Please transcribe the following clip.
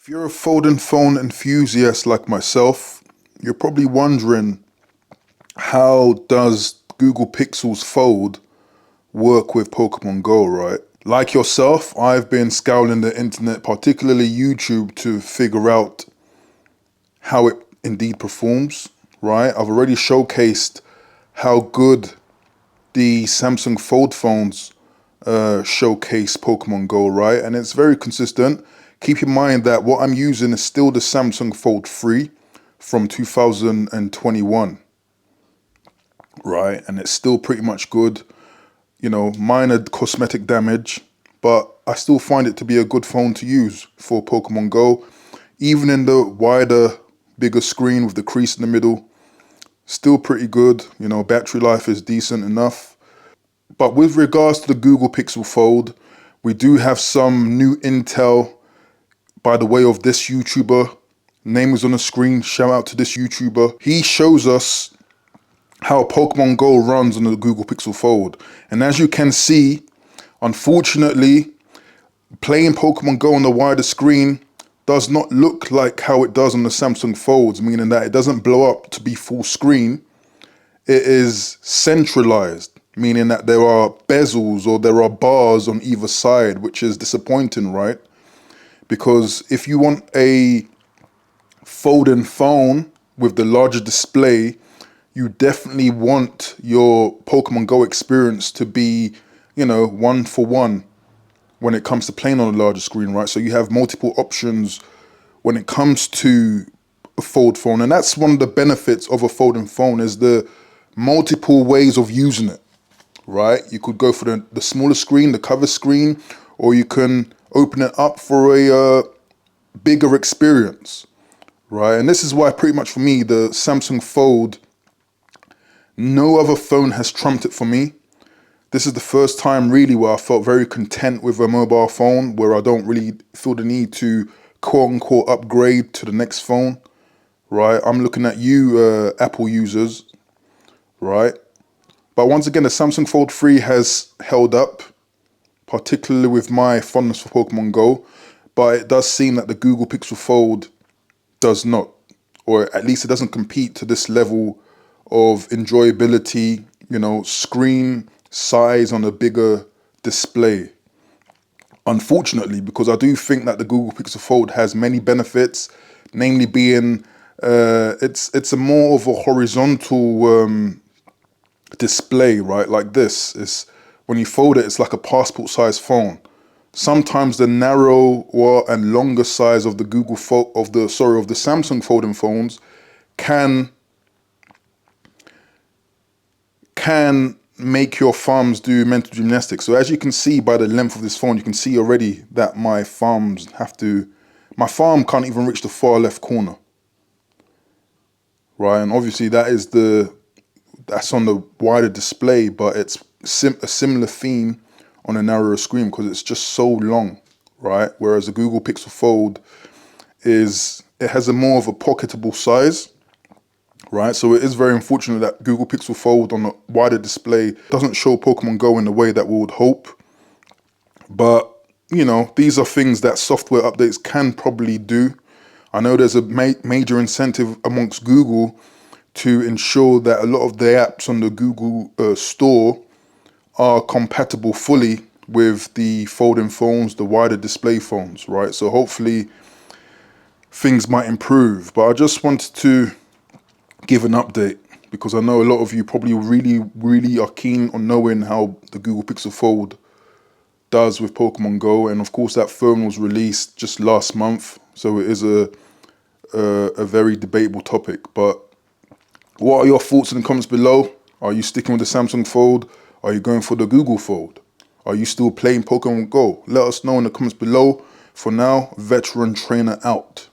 If you're a folding phone enthusiast like myself, you're probably wondering, how does Google Pixel's Fold work with Pokemon Go, right? Like yourself, I've been scouring the internet, particularly YouTube, to figure out how it indeed performs, right? I've already showcased how good the Samsung Fold phones showcase Pokemon Go, right? And it's very consistent. Keep in mind that what I'm using is still the Samsung Fold 3 from 2021, right? And it's still pretty much good. You know, minor cosmetic damage, but I still find it to be a good phone to use for Pokemon Go. Even in the wider, bigger screen with the crease in the middle, still pretty good. You know, battery life is decent enough. But with regards to the Google Pixel Fold, we do have some new intel by the way of this YouTuber. Name is on the screen. Shout out to this YouTuber. He shows us how Pokemon Go runs on the Google Pixel Fold. And as you can see, unfortunately, playing Pokemon Go on the wider screen does not look like how it does on the Samsung Folds, meaning that it doesn't blow up to be full screen. It is centralized, meaning that there are bezels or there are bars on either side, which is disappointing, right? Because if you want a folding phone with the larger display, you definitely want your Pokemon Go experience to be, you know, one for one when it comes to playing on a larger screen, right? So you have multiple options when it comes to a fold phone. And that's one of the benefits of a folding phone, is the multiple ways of using it, right? You could go for the smaller screen, the cover screen, or you can open it up for a bigger experience, right? And this is why pretty much for me, the Samsung Fold, no other phone has trumped it for me. This is the first time really where I felt very content with a mobile phone, where I don't really feel the need to quote unquote upgrade to the next phone, right? I'm looking at you Apple users, right? But once again, the Samsung Fold 3 has held up, particularly with my fondness for Pokemon Go, but it does seem that the Google Pixel Fold does not, or at least it doesn't compete to this level of enjoyability, you know, screen size on a bigger display. Unfortunately, because I do think that the Google Pixel Fold has many benefits, namely being it's a more of a horizontal display, right? Like this. It's when you fold it, it's like a passport size phone. Sometimes the narrow and longer size of the Samsung folding phones can make your thumbs do mental gymnastics. So as you can see by the length of this phone, you can see already that my thumb can't even reach the far left corner, right? And obviously that's on the wider display, but it's a similar theme on a narrower screen because it's just so long, right? Whereas the Google Pixel Fold has a more of a pocketable size, right? So it is very unfortunate that Google Pixel Fold on a wider display doesn't show Pokemon Go in the way that we would hope. But, you know, these are things that software updates can probably do. I know there's a major incentive amongst Google to ensure that a lot of the apps on the Google store are compatible fully with the folding phones, the wider display phones, right? So hopefully things might improve. But I just wanted to give an update because I know a lot of you probably really are keen on knowing how the Google Pixel Fold does with Pokemon Go. And of course that phone was released just last month, so it is a very debatable topic. But what are your thoughts in the comments below? Are you sticking with the Samsung Fold? Are you going for the Google Fold? Are you still playing Pokemon Go? Let us know in the comments below. For now, Veteran Trainer out.